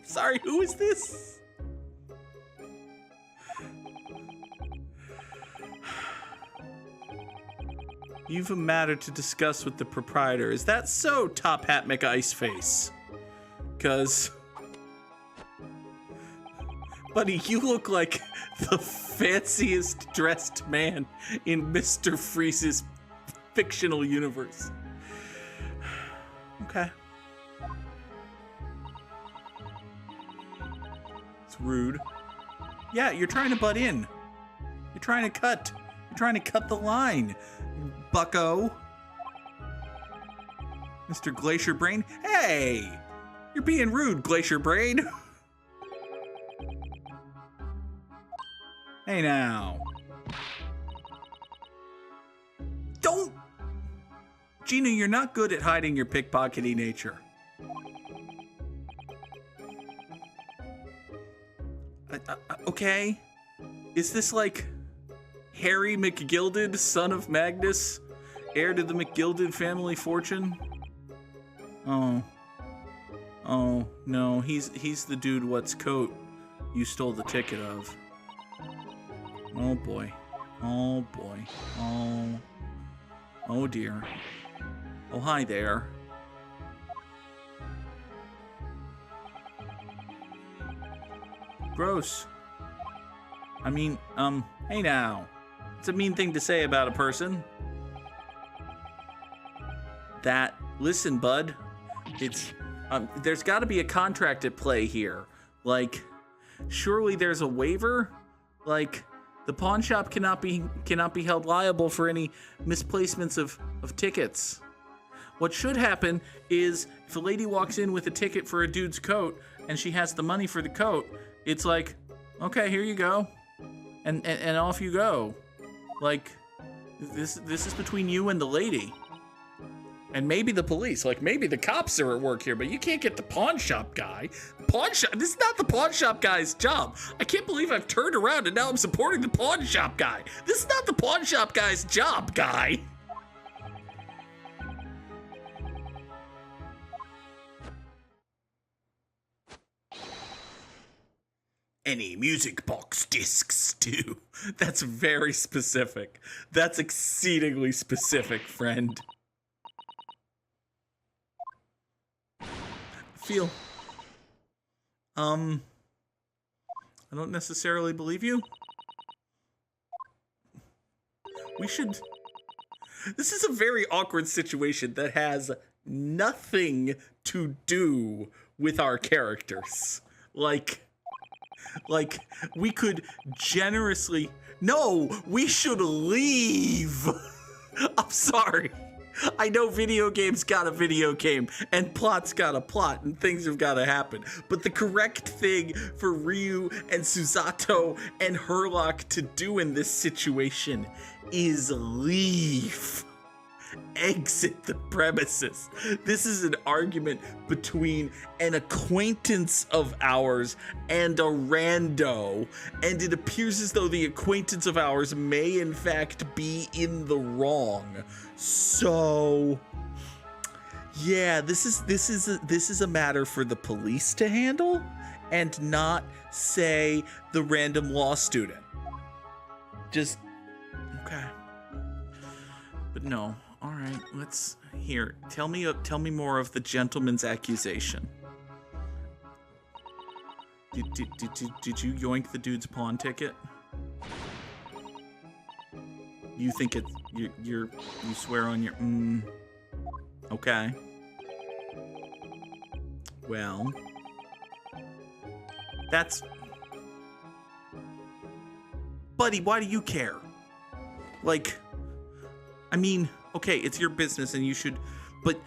Sorry, who is this? You've a matter to discuss with the proprietor. Is that so, Top Hat McIceface? Because, buddy, you look like the fanciest dressed man in Mr. Freeze's fictional universe. Okay. It's rude. Yeah, you're trying to butt in. You're trying to cut. You're trying to cut the line, bucko. Mr. Glacier Brain. Hey! You're being rude, Glacier Brain. Hey now. Don't! Gina, you're not good at hiding your pickpockety nature. Okay. Is this like Harry McGilded, son of Magnus, heir to the McGilded family fortune? Oh. Oh, no, he's the dude what's coat you stole the ticket of. Oh boy. Oh boy. Oh dear. Oh, hi there. Gross. I mean, hey now. It's a mean thing to say about a person. Listen, bud. It's, there's gotta be a contract at play here. Like, surely there's a waiver? Like, the pawn shop cannot be held liable for any misplacements of tickets. What should happen is if a lady walks in with a ticket for a dude's coat and she has the money for the coat, it's like, okay, here you go. And off you go. Like, this is between you and the lady. And maybe the police, like maybe the cops are at work here, but you can't get the pawn shop guy. This is not the pawn shop guy's job. I can't believe I've turned around and now I'm supporting the pawn shop guy. This is not the pawn shop guy's job, guy. Any music box discs too. That's very specific. That's exceedingly specific, friend. Feel I don't necessarily believe you. This is a very awkward situation that has nothing to do with our characters. Like we could generously, no, we should leave. I'm sorry. I know video games got a video game, and plot's got a plot, and things have got to happen. But the correct thing for Ryu and Susato and Herlock to do in this situation is leave. Exit the premises. This is an argument between an acquaintance of ours and a rando, and it appears as though the acquaintance of ours may in fact be in the wrong. So yeah, this is a matter for the police to handle and not, say, the random law student. Just okay. But no. All right, let's here. Tell me more of the gentleman's accusation. Did you yoink the dude's pawn ticket? You think it's you swear on your okay. Well, that's, buddy, why do you care? Like, I mean, okay, it's your business and you should, but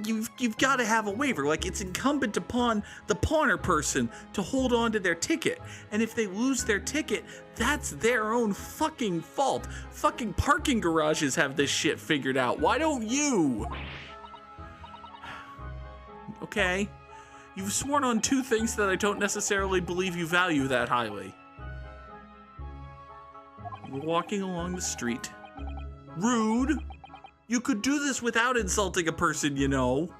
you've got to have a waiver. Like, it's incumbent upon the pawner person to hold on to their ticket. And if they lose their ticket, that's their own fucking fault. Fucking parking garages have this shit figured out. Why don't you? Okay. You've sworn on two things that I don't necessarily believe you value that highly. We're walking along the street. Rude. You could do this without insulting a person, you know.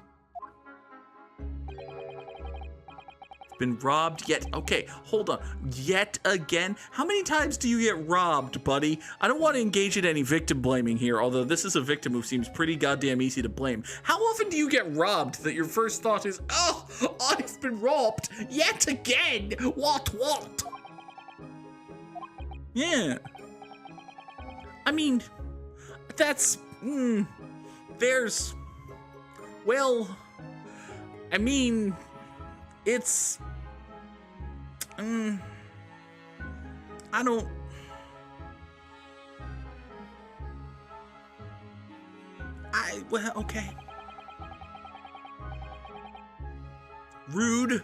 Been robbed yet. Okay, hold on. Yet again? How many times do you get robbed, buddy? I don't want to engage in any victim blaming here, although this is a victim who seems pretty goddamn easy to blame. How often do you get robbed that your first thought is, oh, I've been robbed yet again? What? Yeah. I mean, that's, there's, well, I mean, it's, I don't, well, okay. Rude.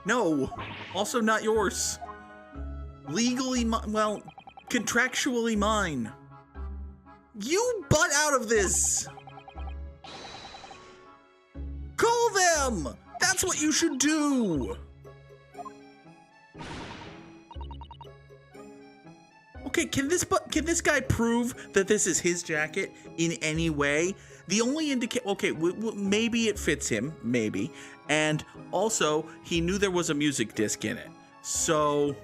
No, also not yours. Legally, well, contractually mine. You butt out of this. Call them. That's what you should do. Okay, can this guy prove that this is his jacket in any way? The only okay, maybe it fits him, maybe. And also, he knew there was a music disc in it. So,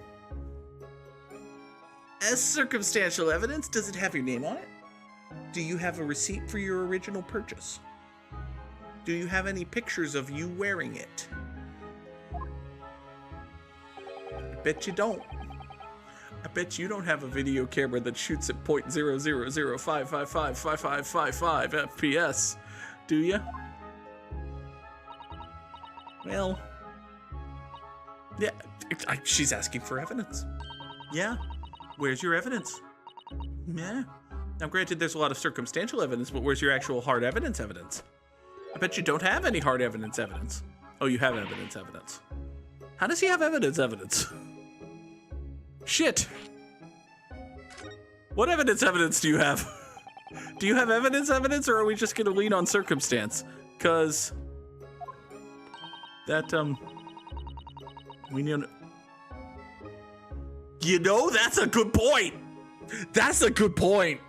as circumstantial evidence, does it have your name on it? Do you have a receipt for your original purchase? Do you have any pictures of you wearing it? I bet you don't. I bet you don't have a video camera that shoots at 0.000555555 FPS, do you? Well, yeah, she's asking for evidence. Yeah, where's your evidence? Yeah. Now, granted, there's a lot of circumstantial evidence, but where's your actual hard evidence? I bet you don't have any hard evidence. Oh, you have evidence. How does he have evidence? Shit. What evidence do you have? Do you have evidence, or are we just gonna lean on circumstance? Cause that, we need. You know, that's a good point. That's a good point.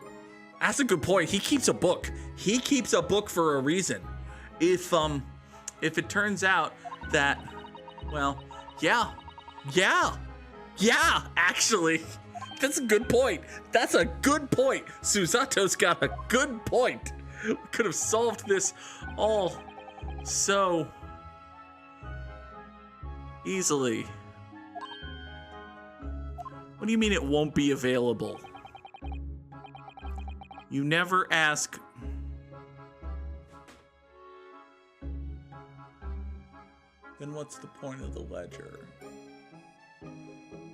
He keeps a book. He keeps a book for a reason. If it turns out that, well, yeah, actually, that's a good point. Susato's got a good point. We could have solved this all so easily. What do you mean it won't be available? You never ask. Then what's the point of the ledger?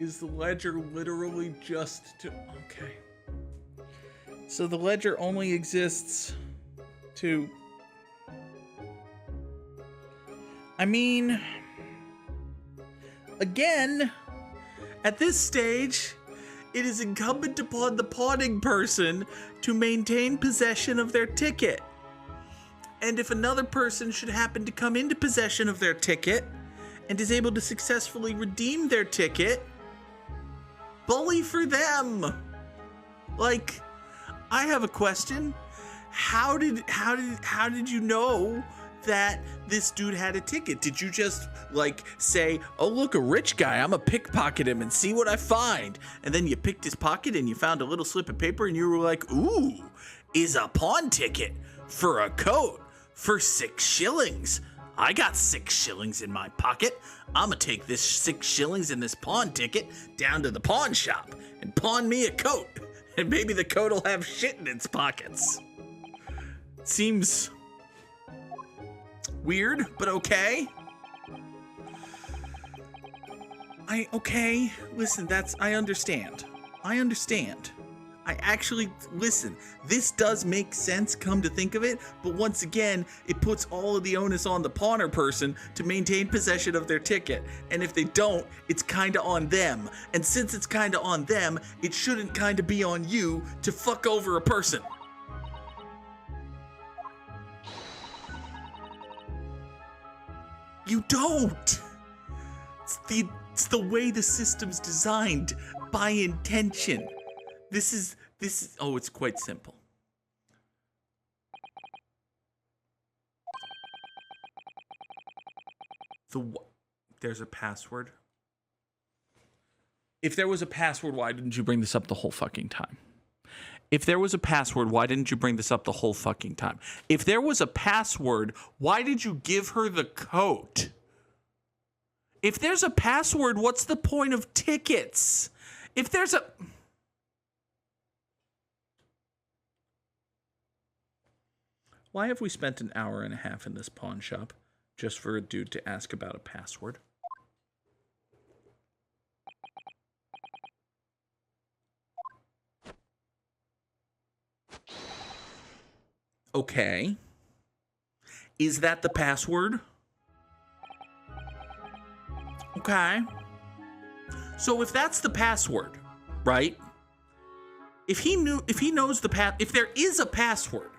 Is the ledger literally just to... Okay. So the ledger only exists to... I mean... Again, at this stage, it is incumbent upon the pawning person to maintain possession of their ticket. And if another person should happen to come into possession of their ticket and is able to successfully redeem their ticket, bully for them. Like, I have a question. How did you know that this dude had a ticket? Did you just like say, oh look, a rich guy, I'm gonna pickpocket him and see what I find? And then you picked his pocket and you found a little slip of paper and you were like, ooh, is a pawn ticket for a coat for 6 shillings. I got 6 shillings in my pocket. I'm gonna take this 6 shillings and this pawn ticket down to the pawn shop and pawn me a coat. And maybe the coat will have shit in its pockets. Seems weird, but okay. Okay, listen, I understand. I actually, listen, this does make sense, come to think of it, but once again, it puts all of the onus on the pawner person to maintain possession of their ticket. And if they don't, it's kinda on them. And since it's kinda on them, it shouldn't kinda be on you to fuck over a person. You don't. It's the way the system's designed, by intention. This is, oh, it's quite simple. There's a password? If there was a password, why didn't you bring this up the whole fucking time? If there was a password, why didn't you bring this up the whole fucking time? If there was a password, why did you give her the code? If there's a password, what's the point of tickets? If there's a... Why have we spent an hour and a half in this pawn shop just for a dude to ask about a password? Okay. Is that the password? Okay. So if that's the password, right? If there is a password,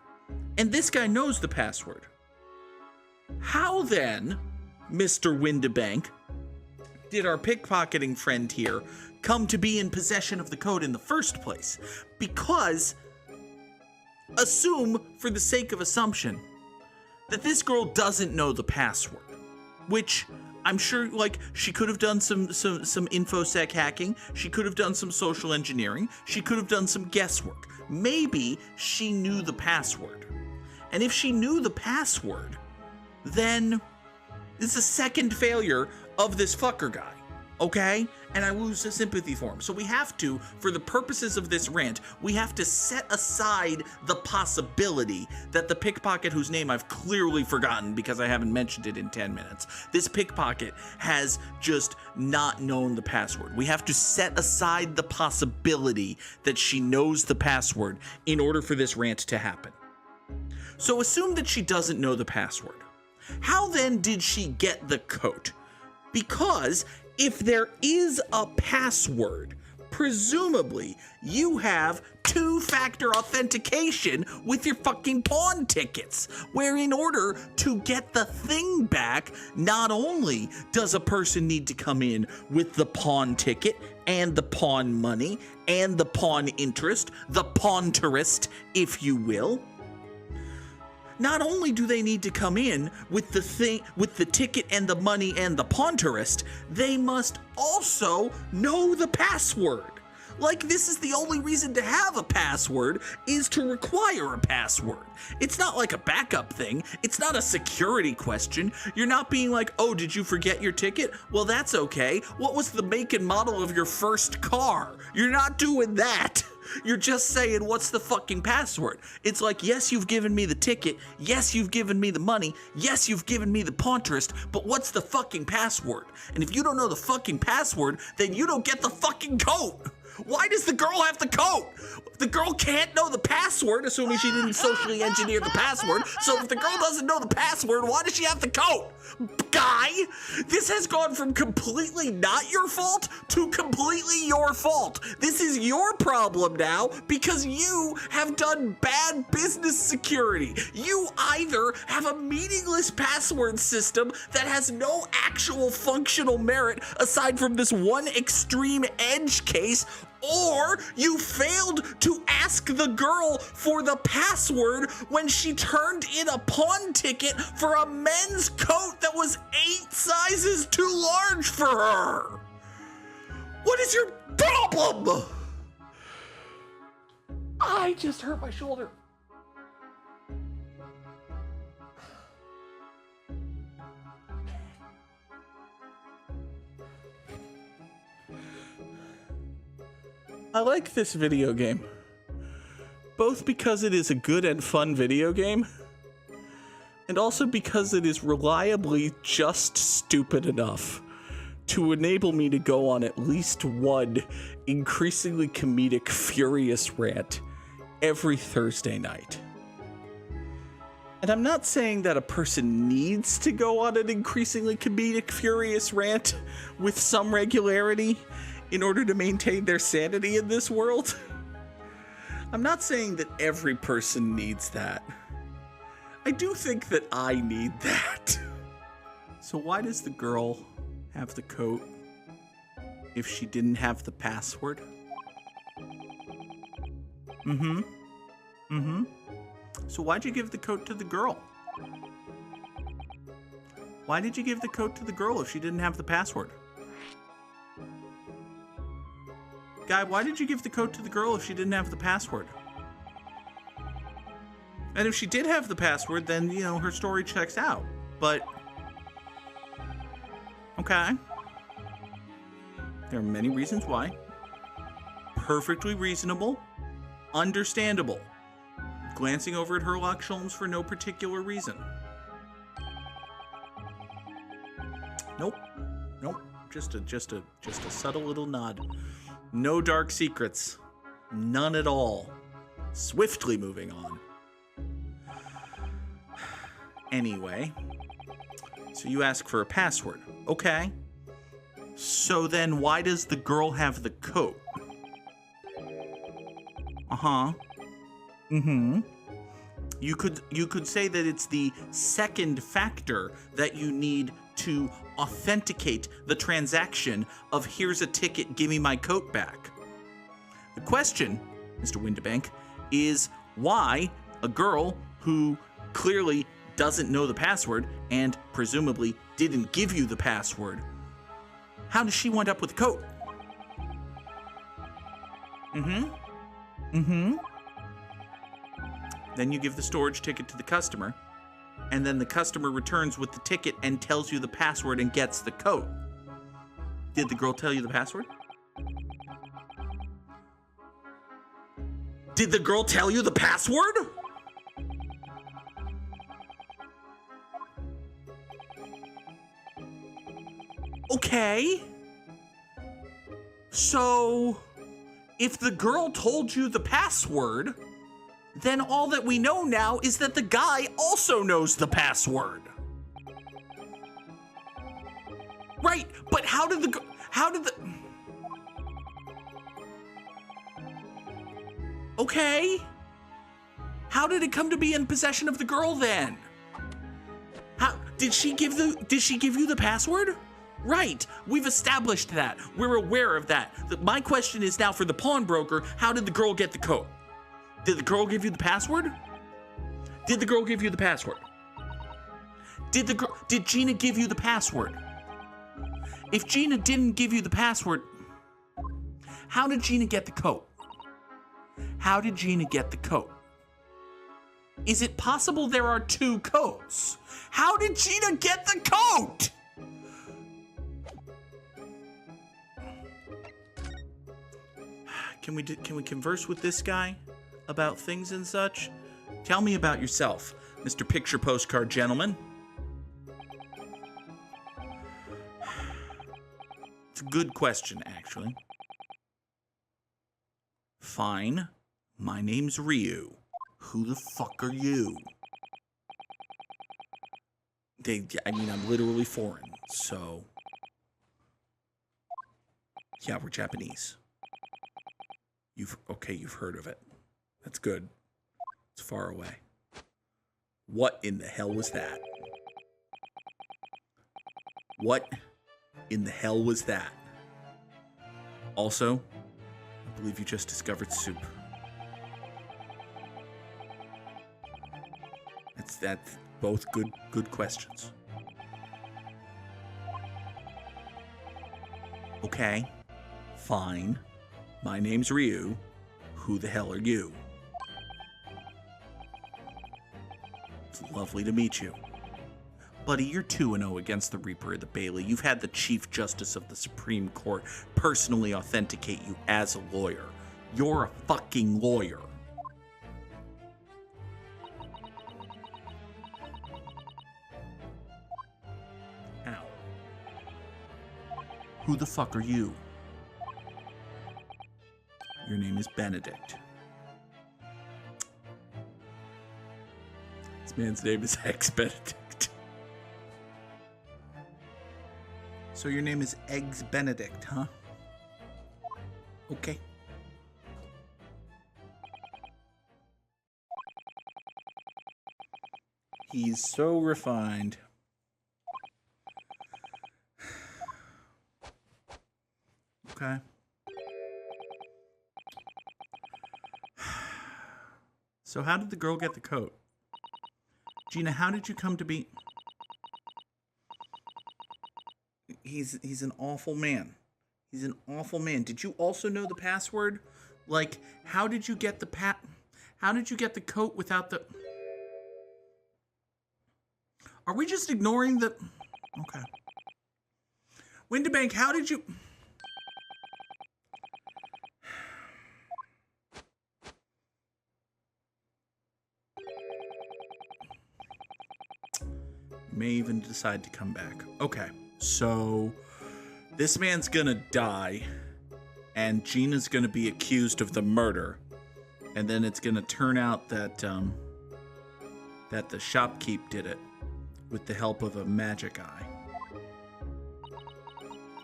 and this guy knows the password, how then, Mr. Windibank, did our pickpocketing friend here come to be in possession of the code in the first place? Because, assume, for the sake of assumption, that this girl doesn't know the password, which I'm sure, like, she could have done some infosec hacking, she could have done some social engineering, she could have done some guesswork. Maybe she knew the password. And if she knew the password, then it's a second failure of this fucker guy, okay? And I lose the sympathy for him. So we have to, for the purposes of this rant, we have to set aside the possibility that the pickpocket, whose name I've clearly forgotten because I haven't mentioned it in 10 minutes, this pickpocket has just not known the password. We have to set aside the possibility that she knows the password in order for this rant to happen. So assume that she doesn't know the password. How then did she get the code? Because if there is a password, presumably you have two-factor authentication with your fucking pawn tickets, where in order to get the thing back, not only does a person need to come in with the pawn ticket and the pawn money and the pawn interest, the pawn tourist, if you will. Not only do they need to come in with the ticket and the money and the pawn tourist, they must also know the password. Like, this is the only reason to have a password, is to require a password. It's not like a backup thing. It's not a security question. You're not being like, oh, did you forget your ticket? Well, that's okay. What was the make and model of your first car? You're not doing that. You're just saying, what's the fucking password? It's like, yes, you've given me the ticket. Yes, you've given me the money. Yes, you've given me the pawn tourist. But what's the fucking password? And if you don't know the fucking password, then you don't get the fucking coat. Why does the girl have the coat? The girl can't know the password, assuming she didn't socially engineer the password. So if the girl doesn't know the password, why does she have the coat? Guy, this has gone from completely not your fault to completely your fault. This is your problem now because you have done bad business security. You either have a meaningless password system that has no actual functional merit aside from this one extreme edge case, or you failed to ask the girl for the password when she turned in a pawn ticket for a men's coat that was 8 sizes too large for her. What is your problem? I just hurt my shoulder. I like this video game, both because it is a good and fun video game, and also because it is reliably just stupid enough to enable me to go on at least one increasingly comedic, furious rant every Thursday night. And I'm not saying that a person needs to go on an increasingly comedic, furious rant with some regularity in order to maintain their sanity in this world. I'm not saying that every person needs that. I do think that I need that. So why does the girl have the coat if she didn't have the password? So why'd you give the coat to the girl? Why did you give the code to the girl if she didn't have the password? Guy, why did you give the code to the girl if she didn't have the password? And if she did have the password, then, you know, her story checks out. But, okay. There are many reasons why. Perfectly reasonable. Understandable. Glancing over at Herlock Sholmes for no particular reason. Nope. Nope. Just a subtle little nod. No dark secrets. None at all. Swiftly moving on. Anyway. So you ask for a password. Okay. So then why does the girl have the coat? Uh-huh. Mm-hmm. You could say that it's the second factor that you need to authenticate the transaction of here's a ticket, give me my coat back. The question, Mr. Windibank, is why a girl who clearly doesn't know the password and presumably didn't give you the password, how does she wind up with the coat? Mm-hmm. Mm-hmm. Then you give the storage ticket to the customer, and then the customer returns with the ticket and tells you the password and gets the coat. Did the girl tell you the password? Did the girl tell you the password? Okay. So, if the girl told you the password, then all that we know now is that the guy also knows the password. Right, but how did the... Okay. How did it come to be in possession of the girl then? How did she give you the password? Right, we've established that. We're aware of that. My question is now for the pawnbroker, how did the girl get the coat? Did the girl give you the password? Did the girl give you the password? Did Gina give you the password? If Gina didn't give you the password, how did Gina get the coat? How did Gina get the coat? Is it possible there are two coats? How did Gina get the coat? Can we converse with this guy about things and such? Tell me about yourself, Mr. Picture Postcard Gentleman. It's a good question, actually. Fine. My name's Ryu. Who the fuck are you? I'm literally foreign, so... Yeah, we're Japanese. You've heard of it. That's good. It's far away. What in the hell was that? What in the hell was that? Also, I believe you just discovered soup. That's both good questions. Okay, fine. My name's Ryu. Who the hell are you? It's lovely to meet you. Buddy, you're 2-0 against the Reaper of the Bailey. You've had the Chief Justice of the Supreme Court personally authenticate you as a lawyer. You're a fucking lawyer. Ow. Who the fuck are you? Your name is Benedict. This man's name is Eggs Benedict. So your name is Eggs Benedict, huh? Okay. He's so refined. Okay. So how did the girl get the coat? Gina, how did you come to be... he's an awful man. He's an awful man. Did you also know the password? Like, how did you get the how did you get the coat without the... Are we just ignoring the... Okay. Windibank, how did you... May even decide to come back. Okay, so this man's gonna die, and Gina's gonna be accused of the murder, and then it's gonna turn out that that the shopkeep did it with the help of a magic eye.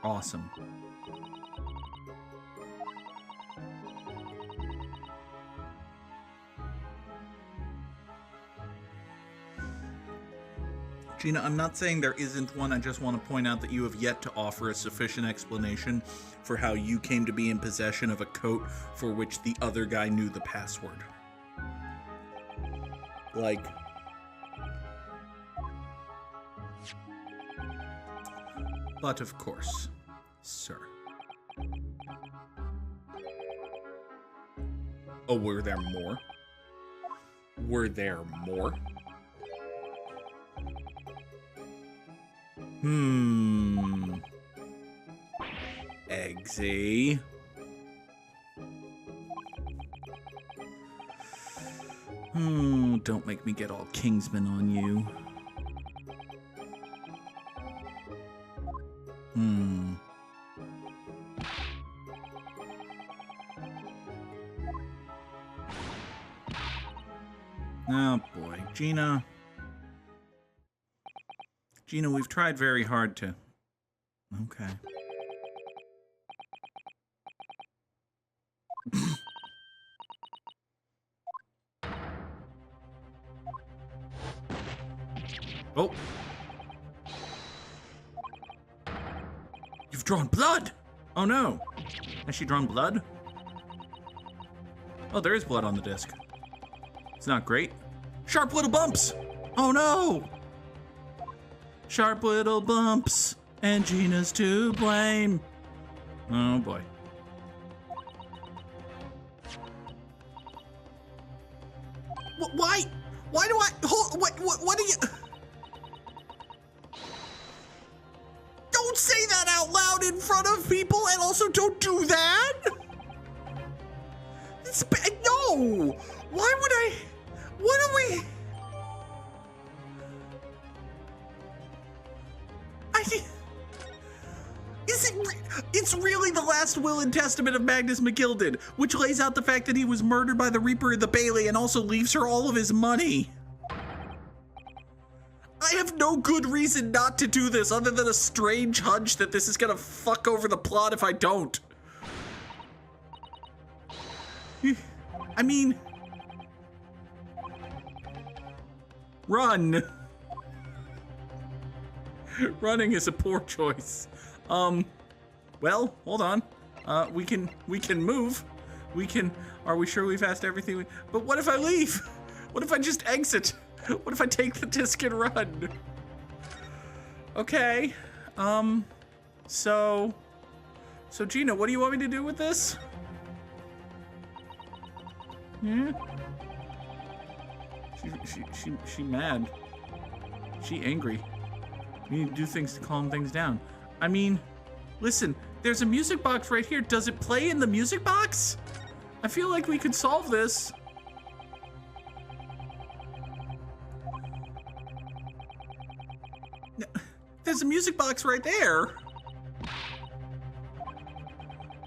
Awesome. Gina, I'm not saying there isn't one. I just want to point out that you have yet to offer a sufficient explanation for how you came to be in possession of a coat for which the other guy knew the password. Like... But of course, sir. Oh, were there more? Were there more? Eggsy. Don't make me get all Kingsman on you. Oh boy, Gina. Gina, we've tried very hard to... Okay. Oh. You've drawn blood! Oh no. Has she drawn blood? Oh, there is blood on the disc. It's not great. Sharp little bumps! Oh no! Sharp little bumps, and Gina's to blame. Oh boy. Why? Why do I hold? What do you? Don't say that out loud in front of people, and also don't do that. It's no. Why would I? What are we? It's really the last will and testament of Magnus McGilden, which lays out the fact that he was murdered by the Reaper of the Bailey and also leaves her all of his money. I have no good reason not to do this other than a strange hunch that this is gonna fuck over the plot if I don't. I mean... Run. Running is a poor choice. Well, hold on. We can move. Are we sure we've asked everything? But what if I leave? What if I just exit? What if I take the disc and run? Okay. So Gina, what do you want me to do with this? Yeah. She mad. She angry. We need to do things to calm things down. I mean, listen, there's a music box right here. Does it play in the music box? I feel like we could solve this. There's a music box right there.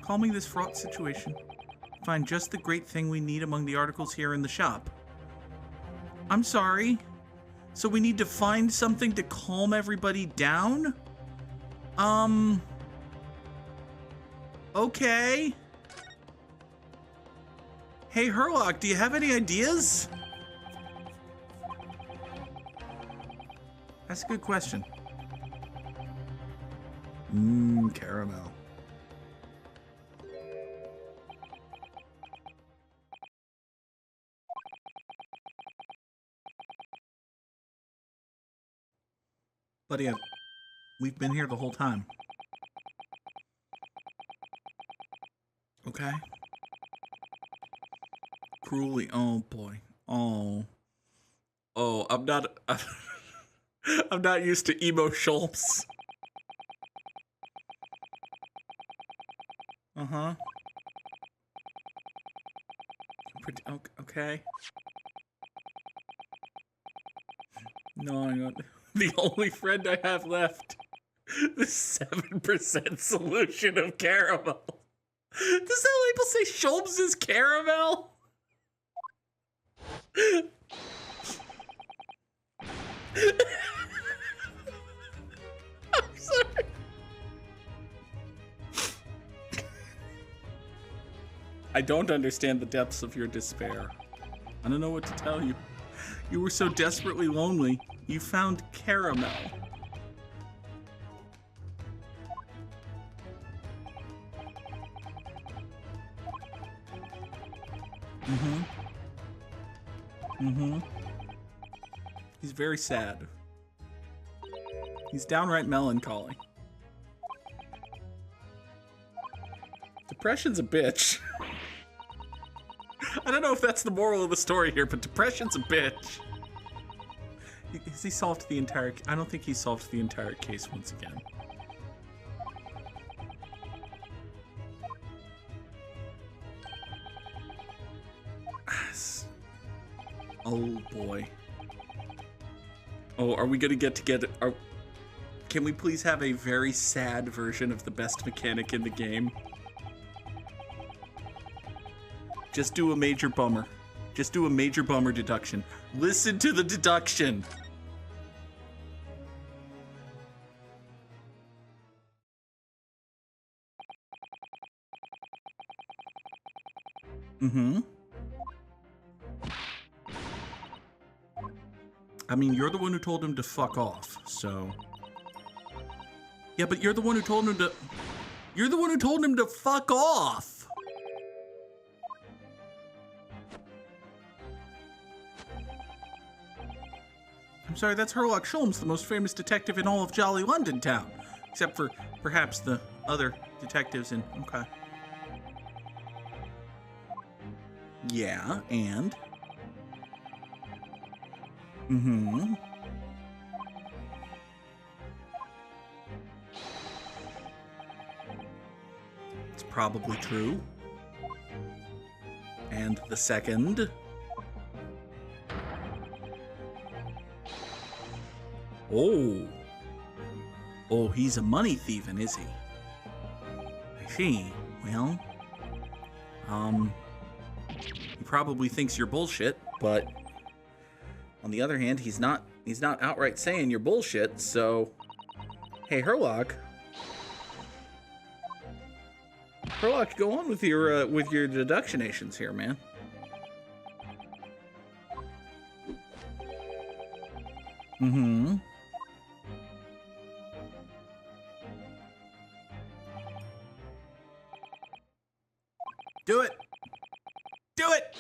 Calming this fraught situation. Find just the great thing we need among the articles here in the shop. I'm sorry. So we need to find something to calm everybody down? Okay. Hey, Herlock, do you have any ideas? That's a good question. Caramel. Buddy, we've been here the whole time. Okay. Cruelly. Oh boy. Oh. Oh, I'm not. I'm not used to emo Schulps. Uh-huh. Okay. No, I'm not. The only friend I have left. The 7% solution of caramel. Does that label say Schulps is caramel? I'm sorry. I don't understand the depths of your despair. I don't know what to tell you. You were so desperately lonely, you found caramel. He's very sad. He's downright melancholy. Depression's a bitch. I don't know if that's the moral of the story here, but depression's a bitch. Has he solved the entire... I don't think he solved the entire case once again. Oh boy. Oh, are we gonna get can we please have a very sad version of the best mechanic in the game? Just do a major bummer. Just do a major bummer deduction. Listen to the deduction. I mean, you're the one who told him to fuck off, so... Yeah, but you're the one who told him to... You're the one who told him to fuck off! I'm sorry, that's Sherlock Holmes, the most famous detective in all of Jolly London Town. Except for, perhaps, the other detectives in... Okay. Yeah, and... It's probably true. And the second... Oh. Oh, he's a money thievin', is he? I see. Well... He probably thinks you're bullshit, but... On the other hand, he's not outright saying you're bullshit, so... Hey, Herlock. Herlock, go on with your deductionations here, man. Do it! Do it!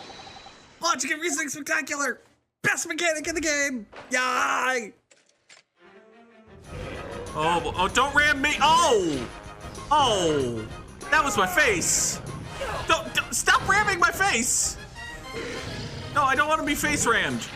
Logic and Reasoning Spectacular! Best mechanic in the game! Yay! Oh, don't ram me! Oh! Oh! That was my face! Don't stop ramming my face! No, I don't want to be face rammed.